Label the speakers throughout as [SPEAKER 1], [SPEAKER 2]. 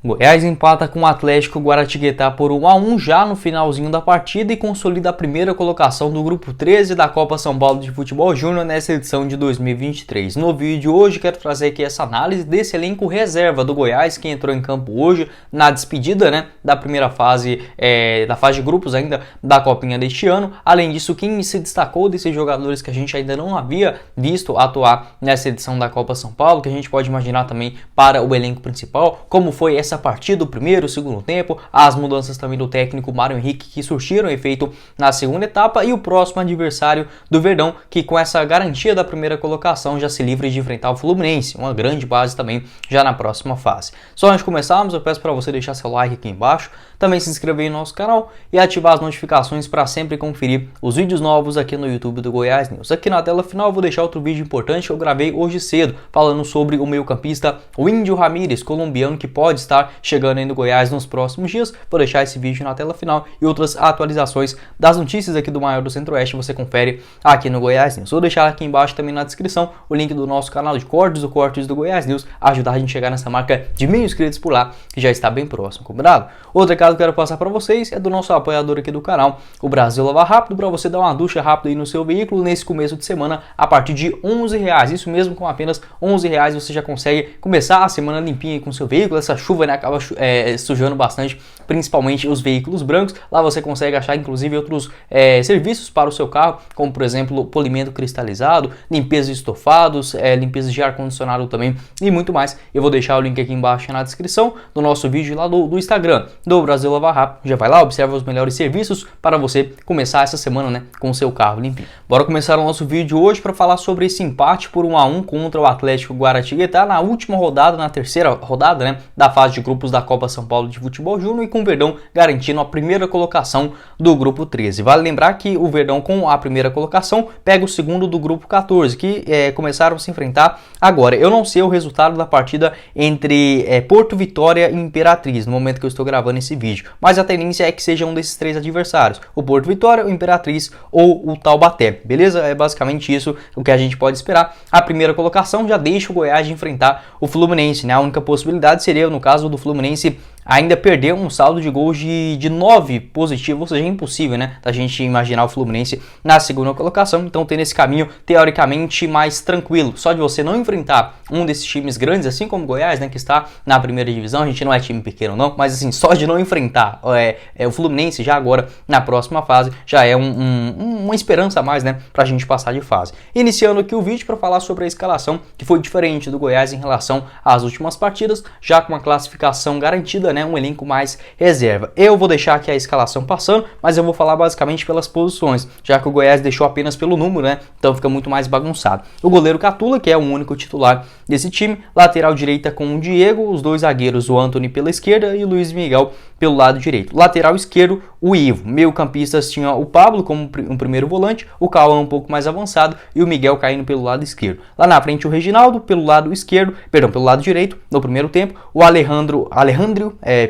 [SPEAKER 1] Goiás empata com o Atlético Guaratinguetá por 1-1 já no finalzinho da partida e consolida a primeira colocação do Grupo 13 da Copa São Paulo de Futebol Júnior nessa edição de 2023. No vídeo de hoje quero trazer aqui essa análise desse elenco reserva do Goiás que entrou em campo hoje na despedida da primeira fase, da fase de grupos ainda da Copinha deste ano. Além disso, quem se destacou desses jogadores que a gente ainda não havia visto atuar nessa edição da Copa São Paulo, que a gente pode imaginar também para o elenco principal, como foi essa partida, o primeiro, o segundo tempo, as mudanças também do técnico Mário Henrique que surtiram efeito na segunda etapa e o próximo adversário do Verdão que com essa garantia da primeira colocação já se livra de enfrentar o Fluminense, uma grande base também já na próxima fase. Só antes de começarmos, eu peço para você deixar seu like aqui embaixo, também se inscrever no nosso canal e ativar as notificações para sempre conferir os vídeos novos aqui no YouTube do Goiás News. Aqui na tela final eu vou deixar outro vídeo importante que eu gravei hoje cedo, falando sobre o meio-campista Índio Ramírez, colombiano, que pode estar chegando aí no Goiás nos próximos dias. Vou deixar esse vídeo na tela final e outras atualizações das notícias aqui do maior do Centro-Oeste você confere aqui no Goiás News. Vou deixar aqui embaixo também na descrição o link do nosso canal de cortes, o Cortes do Goiás News, ajudar a gente a chegar nessa marca de 1000 inscritos por lá, que já está bem próximo, combinado? Outro recado que eu quero passar para vocês é do nosso apoiador aqui do canal, o Brasil Lava Rápido, para você dar uma ducha rápida aí no seu veículo nesse começo de semana a partir de R$11. Isso mesmo, com apenas R$11 você já consegue começar a semana limpinha com o seu veículo. Essa chuva acaba sujando bastante, principalmente os veículos brancos. Lá você consegue achar inclusive outros serviços para o seu carro, como por exemplo polimento cristalizado, limpeza de estofados, limpeza de ar-condicionado também e muito mais. Eu vou deixar o link aqui embaixo na descrição do nosso vídeo lá do Instagram do Brasil Lava Rápido. Já vai lá, observa os melhores serviços para você começar essa semana com o seu carro limpinho. Bora começar o nosso vídeo hoje para falar sobre esse empate por 1-1 contra o Atlético Guaratinguetá na última rodada, na terceira rodada da fase de grupos da Copa São Paulo de Futebol Júnior, e com o Verdão garantindo a primeira colocação do Grupo 13. Vale lembrar que o Verdão, com a primeira colocação, pega o segundo do Grupo 14, que começaram a se enfrentar agora. Eu não sei o resultado da partida entre Porto Vitória e Imperatriz, no momento que eu estou gravando esse vídeo, mas a tendência é que seja um desses três adversários, o Porto Vitória, o Imperatriz ou o Taubaté, beleza? É basicamente isso o que a gente pode esperar. A primeira colocação já deixa o Goiás de enfrentar o Fluminense, A única possibilidade seria, no caso do Fluminense, ainda perdeu um saldo de gols de 9 positivo, ou seja, é impossível, da gente imaginar o Fluminense na segunda colocação. Então tem esse caminho teoricamente mais tranquilo, só de você não enfrentar um desses times grandes, assim como o Goiás, que está na primeira divisão. A gente não é time pequeno não, mas assim, só de não enfrentar o Fluminense já agora na próxima fase, já é uma esperança a mais, pra gente passar de fase. Iniciando aqui o vídeo para falar sobre a escalação, que foi diferente do Goiás em relação às últimas partidas, já com uma classificação garantida, um elenco mais reserva. Eu vou deixar aqui a escalação passando, mas eu vou falar basicamente pelas posições, já que o Goiás deixou apenas pelo número, então fica muito mais bagunçado. O goleiro Catula, que é o único titular desse time, lateral direita com o Diego, os dois zagueiros, o Antony pela esquerda e o Luiz Miguel pelo lado direito. Lateral esquerdo, o Ivo. Meio campistas tinha o Pablo como um primeiro volante, o Cauã um pouco mais avançado e o Miguel caindo pelo lado esquerdo. Lá na frente o Reginaldo pelo lado direito no primeiro tempo, o Alejandro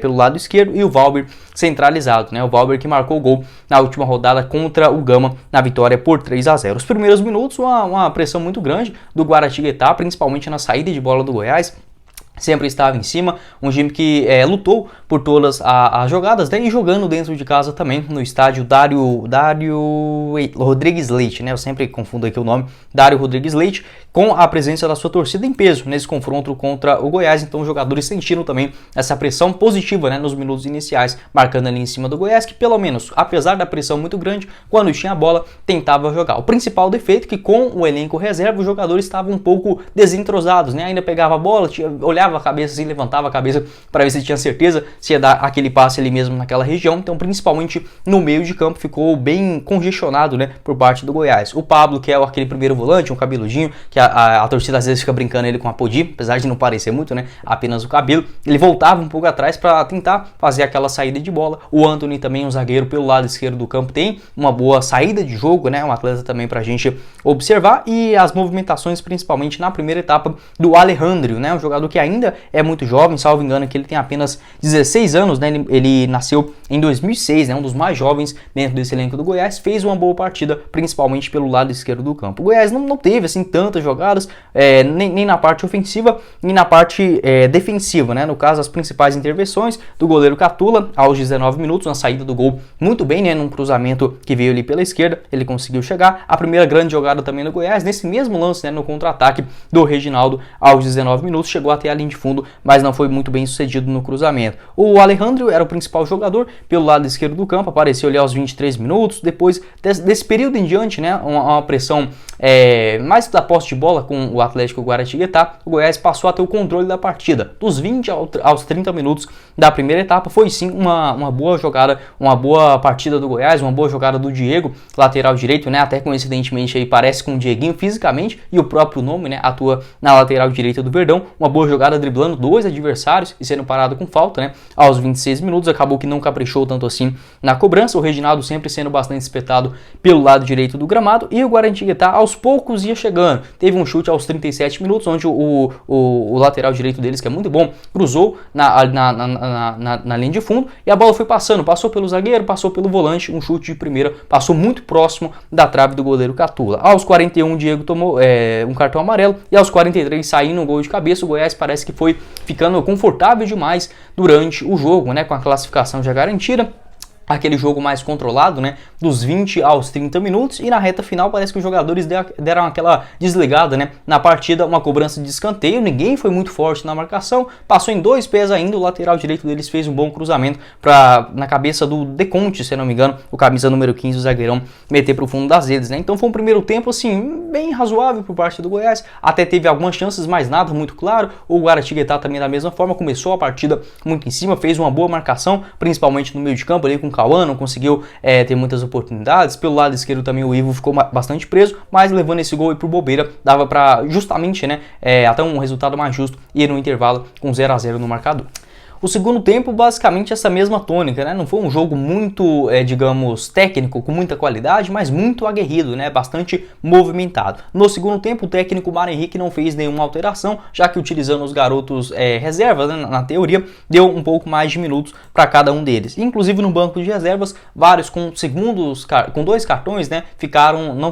[SPEAKER 1] pelo lado esquerdo e o Valber centralizado, o Valber que marcou o gol na última rodada contra o Gama na vitória por 3-0. Os primeiros minutos, uma pressão muito grande do Guaratinguetá, principalmente na saída de bola do Goiás. Sempre estava em cima, um time que lutou por todas as jogadas, e jogando dentro de casa também, no estádio Dário Rodrigues Leite, Eu sempre confundo aqui o nome, Dário Rodrigues Leite, com a presença da sua torcida em peso nesse confronto contra o Goiás. Então os jogadores sentiram também essa pressão positiva, nos minutos iniciais, marcando ali em cima do Goiás, que pelo menos, apesar da pressão muito grande, quando tinha a bola, tentava jogar. O principal defeito é que com o elenco reserva, os jogadores estavam um pouco desentrosados, Ainda pegava a bola, olhava a cabeça assim, levantava a cabeça para ver se tinha certeza se ia dar aquele passe ali mesmo naquela região. Então principalmente no meio de campo ficou bem congestionado, por parte do Goiás. O Pablo, que é aquele primeiro volante, um cabeludinho, que a torcida às vezes fica brincando ele com a Podi, apesar de não parecer muito, apenas o cabelo, ele voltava um pouco atrás para tentar fazer aquela saída de bola. O Antony também, um zagueiro pelo lado esquerdo do campo, tem uma boa saída de jogo, um atleta também pra gente observar, e as movimentações principalmente na primeira etapa do Alejandro, um jogador que ainda é muito jovem, salvo engano que ele tem apenas 16 anos, ele nasceu em 2006, um dos mais jovens dentro desse elenco do Goiás, fez uma boa partida, principalmente pelo lado esquerdo do campo. O Goiás não teve assim tantas jogadas, nem na parte ofensiva, nem na parte defensiva, né? No caso, as principais intervenções do goleiro Catula, aos 19 minutos, na saída do gol, muito bem, né? Num cruzamento que veio ali pela esquerda, ele conseguiu chegar. A primeira grande jogada também do Goiás, nesse mesmo lance, né? No contra-ataque do Reginaldo, aos 19 minutos, chegou até a linha de fundo, mas não foi muito bem sucedido no cruzamento. O Alejandro era o principal jogador pelo lado esquerdo do campo, apareceu ali aos 23 minutos, depois desse período em diante, né? Uma pressão mais da posse de bola com o Atlético Guaratinguetá, o Goiás passou a ter o controle da partida. Dos 20 aos 30 minutos da primeira etapa, foi sim uma boa jogada, uma boa partida do Goiás, uma boa jogada do Diego, lateral direito, né? Até coincidentemente aí parece com o Dieguinho fisicamente, e o próprio nome, né? Atua na lateral direita do Verdão, uma boa jogada driblando 2 adversários e sendo parado com falta, né? Aos 26 minutos, acabou que não caprichou tanto assim na cobrança, o Reginaldo sempre sendo bastante espetado pelo lado direito do gramado, e o Guaratinguetá aos poucos ia chegando. Teve um chute aos 37 minutos, onde o lateral direito deles, que é muito bom, cruzou na linha de fundo, e a bola foi passou pelo zagueiro, passou pelo volante, um chute de primeira, passou muito próximo da trave do goleiro Catula. Aos 41, o Diego tomou um cartão amarelo, e aos 43, saindo um gol de cabeça. O Goiás parece que foi ficando confortável demais durante o jogo, né, com a classificação já garantida. Aquele jogo mais controlado, né, dos 20 aos 30 minutos, e na reta final parece que os jogadores deram aquela desligada, né, na partida, uma cobrança de escanteio, ninguém foi muito forte na marcação, passou em 2 pés ainda, o lateral direito deles fez um bom cruzamento na cabeça do De Conte, se não me engano, o camisa número 15, o zagueirão, meter para o fundo das redes, né. Então foi um primeiro tempo, assim, bem razoável por parte do Goiás, até teve algumas chances, mas nada muito claro. O Guaratinguetá também da mesma forma, começou a partida muito em cima, fez uma boa marcação, principalmente no meio de campo ali com Cauã, não conseguiu ter muitas oportunidades. Pelo lado esquerdo também o Ivo ficou bastante preso, mas levando esse gol aí pro bobeira, dava para justamente, né, até um resultado mais justo, ir no intervalo com 0-0 no marcador. O segundo tempo, basicamente essa mesma tônica, né? Não foi um jogo muito, digamos, técnico, com muita qualidade, mas muito aguerrido, né? Bastante movimentado. No segundo tempo, o técnico Mário Henrique não fez nenhuma alteração, já que utilizando os garotos reservas, né? Na teoria, deu um pouco mais de minutos para cada um deles. Inclusive no banco de reservas, vários com 2 cartões, né?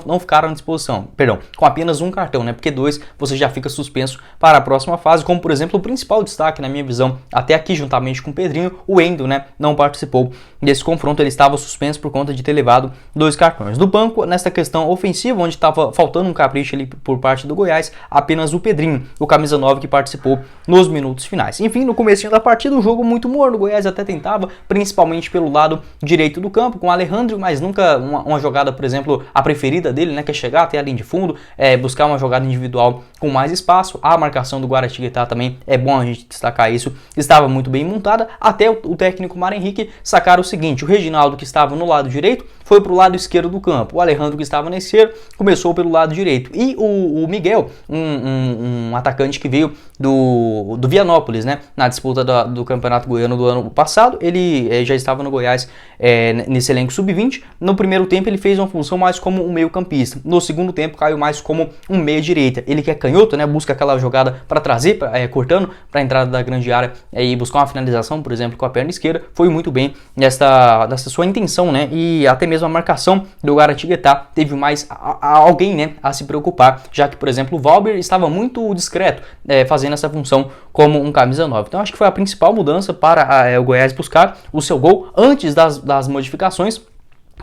[SPEAKER 1] Não ficaram à disposição. Perdão, com apenas um cartão, né? Porque 2 você já fica suspenso para a próxima fase, como por exemplo o principal destaque, na minha visão, até aqui juntamente com o Pedrinho, o Endo, né, não participou desse confronto, ele estava suspenso por conta de ter levado 2 cartões. Do banco, nessa questão ofensiva, onde estava faltando um capricho ali por parte do Goiás, apenas o Pedrinho, o camisa 9, que participou nos minutos finais. Enfim, no comecinho da partida, um jogo muito morno, o Goiás até tentava, principalmente pelo lado direito do campo, com o Alejandro, mas nunca uma jogada, por exemplo, a preferida dele, né, que é chegar até a linha de fundo, buscar uma jogada individual com mais espaço. A marcação do Guaratinguetá também, é bom a gente destacar isso, estava muito bem montada, até o técnico Mário Henrique sacar o seguinte: o Reginaldo, que estava no lado direito, foi para o lado esquerdo do campo, o Alejandro, que estava na esquerda, começou pelo lado direito, e o Miguel, um atacante que veio do Vianópolis, né, na disputa do Campeonato Goiano do ano passado, ele já estava no Goiás nesse elenco sub-20. No primeiro tempo ele fez uma função mais como um meio campista, no segundo tempo caiu mais como um meia direita, ele que é canhoto, né, busca aquela jogada para trazer, cortando para a entrada da grande área e buscar uma finalização, por exemplo, com a perna esquerda, foi muito bem nessa sua intenção, né, e até mesmo a marcação do Guaratinguetá teve mais alguém, né, a se preocupar, já que, por exemplo, o Valber estava muito discreto, fazendo essa função como um camisa 9. Então acho que foi a principal mudança para o Goiás buscar o seu gol antes das modificações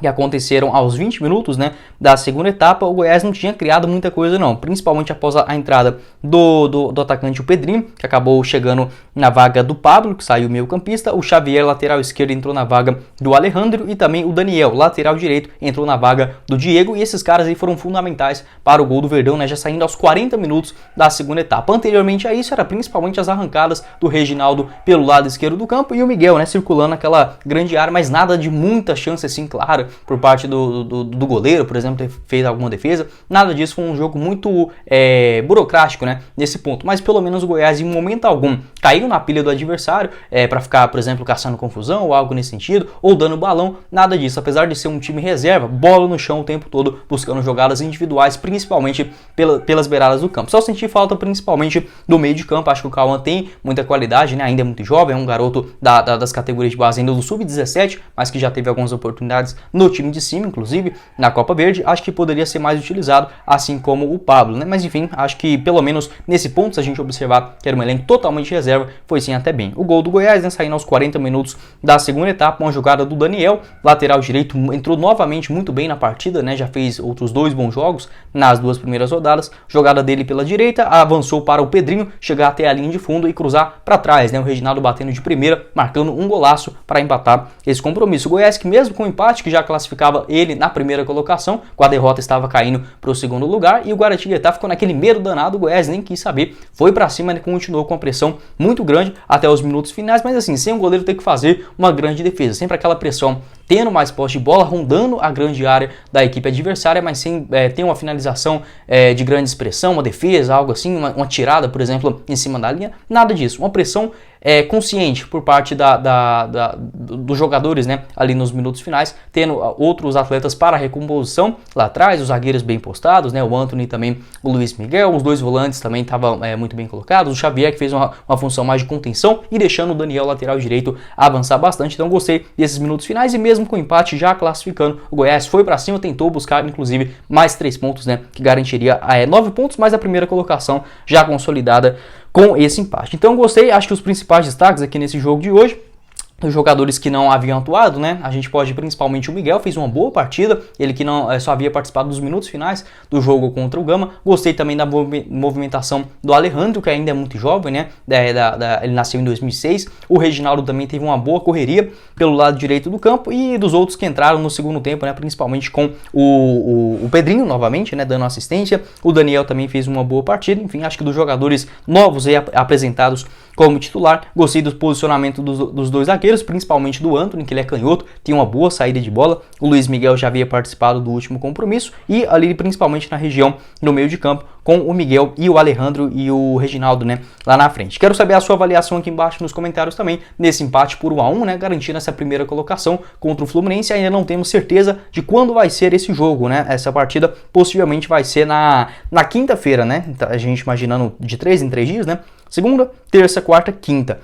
[SPEAKER 1] que aconteceram aos 20 minutos, né, da segunda etapa. O Goiás não tinha criado muita coisa não, principalmente após a entrada do atacante, o Pedrinho, que acabou chegando na vaga do Pablo, que saiu meio campista, o Xavier, lateral esquerdo, entrou na vaga do Alejandro, e também o Daniel, lateral direito, entrou na vaga do Diego, e esses caras aí foram fundamentais para o gol do Verdão, né, já saindo aos 40 minutos da segunda etapa. Anteriormente a isso, era principalmente as arrancadas do Reginaldo pelo lado esquerdo do campo, e o Miguel, né, circulando aquela grande área, mas nada de muita chance assim, claro, por parte do goleiro, por exemplo, ter feito alguma defesa, nada disso. Foi um jogo muito burocrático, né, nesse ponto, mas pelo menos o Goiás em momento algum caiu na pilha do adversário para ficar, por exemplo, caçando confusão ou algo nesse sentido, ou dando balão, nada disso. Apesar de ser um time reserva, bola no chão o tempo todo, buscando jogadas individuais, principalmente pelas beiradas do campo. Só senti falta principalmente do meio de campo. Acho que o Cauã tem muita qualidade, né, ainda é muito jovem, é um garoto das categorias de base ainda do sub-17, mas que já teve algumas oportunidades no time de cima, inclusive, na Copa Verde, acho que poderia ser mais utilizado, assim como o Pablo, né? Mas enfim, acho que pelo menos nesse ponto, se a gente observar que era um elenco totalmente reserva, foi sim até bem. O gol do Goiás, né, saindo aos 40 minutos da segunda etapa, uma jogada do Daniel, lateral direito, entrou novamente muito bem na partida, né? Já fez outros 2 bons jogos nas 2 primeiras rodadas. Jogada dele pela direita, avançou para o Pedrinho, chegar até a linha de fundo e cruzar para trás, né? O Reginaldo batendo de primeira, marcando um golaço para empatar esse compromisso. O Goiás, que mesmo com o empate, que já classificava ele na primeira colocação, com a derrota estava caindo para o segundo lugar, e o Guaratinguetá ficou naquele medo danado. O Goiás nem quis saber, foi para cima e continuou com a pressão muito grande até os minutos finais, mas assim, sem o goleiro ter que fazer uma grande defesa, sempre aquela pressão, tendo mais posse de bola, rondando a grande área da equipe adversária, mas sem ter uma finalização de grande expressão, uma defesa, algo assim, uma tirada, por exemplo, em cima da linha, nada disso, uma pressão consciente por parte dos jogadores, né, ali nos minutos finais, tendo outros atletas para recomposição lá atrás, os zagueiros bem postados, né, o Antony também, o Luiz Miguel, os 2 volantes também estavam muito bem colocados, o Xavier que fez uma função mais de contenção e deixando o Daniel lateral direito avançar bastante. Então gostei desses minutos finais, e mesmo com o empate já classificando, o Goiás foi para cima, tentou buscar inclusive mais 3 pontos, né, que garantiria 9 pontos, mais a primeira colocação já consolidada com esse empate. Então gostei, acho que os principais destaques aqui nesse jogo de hoje, os jogadores que não haviam atuado, né? A gente pode, principalmente o Miguel, fez uma boa partida, ele que não só havia participado dos minutos finais do jogo contra o Gama. Gostei também da movimentação do Alejandro, que ainda é muito jovem, né? Ele nasceu em 2006. O Reginaldo também teve uma boa correria pelo lado direito do campo, e dos outros que entraram no segundo tempo, né? Principalmente com o Pedrinho, novamente, né? Dando assistência. O Daniel também fez uma boa partida. Enfim, acho que dos jogadores novos aí apresentados como titular, gostei do posicionamento dos 2 zagueiros, principalmente do Antony, que ele é canhoto, tem uma boa saída de bola. O Luiz Miguel já havia participado do último compromisso, e ali principalmente na região no meio de campo, com o Miguel e o Alejandro e o Reginaldo, né, lá na frente. Quero saber a sua avaliação aqui embaixo nos comentários também, nesse empate por 1-1, né, garantindo essa primeira colocação contra o Fluminense. Ainda não temos certeza de quando vai ser esse jogo, né, essa partida possivelmente vai ser na quinta-feira, né, a gente imaginando de 3 em 3 dias, né, segunda, terça, quarta, quinta.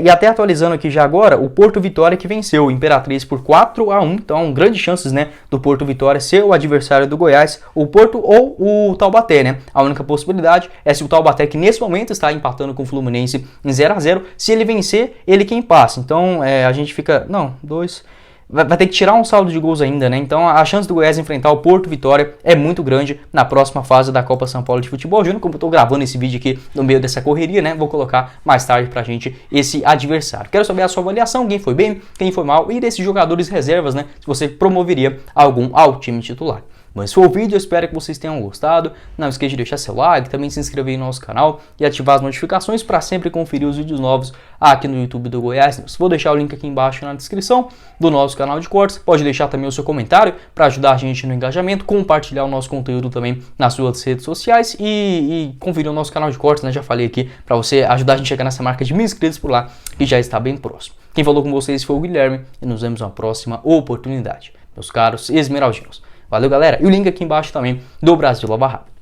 [SPEAKER 1] E até atualizando aqui já agora, o Porto Vitória que venceu o Imperatriz por 4-1, então grandes chances, né, do Porto Vitória ser o adversário do Goiás, o Porto ou o Taubaté, né? A única possibilidade é se o Taubaté, que nesse momento está empatando com o Fluminense em 0-0, se ele vencer, ele quem passa. Então a gente fica, não, 2... Vai ter que tirar um saldo de gols ainda, né? Então a chance do Goiás enfrentar o Porto Vitória é muito grande na próxima fase da Copa São Paulo de Futebol Júnior. Como eu tô gravando esse vídeo aqui no meio dessa correria, né? Vou colocar mais tarde pra gente esse adversário. Quero saber a sua avaliação, quem foi bem, quem foi mal, e desses jogadores reservas, né? Se você promoveria algum ao time titular. Bom, esse foi o vídeo, eu espero que vocês tenham gostado. Não esqueça de deixar seu like, também se inscrever no nosso canal e ativar as notificações para sempre conferir os vídeos novos aqui no YouTube do Goiás News. Vou deixar o link aqui embaixo na descrição do nosso canal de cortes. Pode deixar também o seu comentário para ajudar a gente no engajamento, compartilhar o nosso conteúdo também nas suas redes sociais e conferir o nosso canal de cortes, né? Já falei aqui, para você ajudar a gente a chegar nessa marca de 1000 inscritos por lá, que já está bem próximo. Quem falou com vocês foi o Guilherme e nos vemos na próxima oportunidade, meus caros esmeraldinos. Valeu, galera. E o link aqui embaixo também do Brasil Lava Rápido.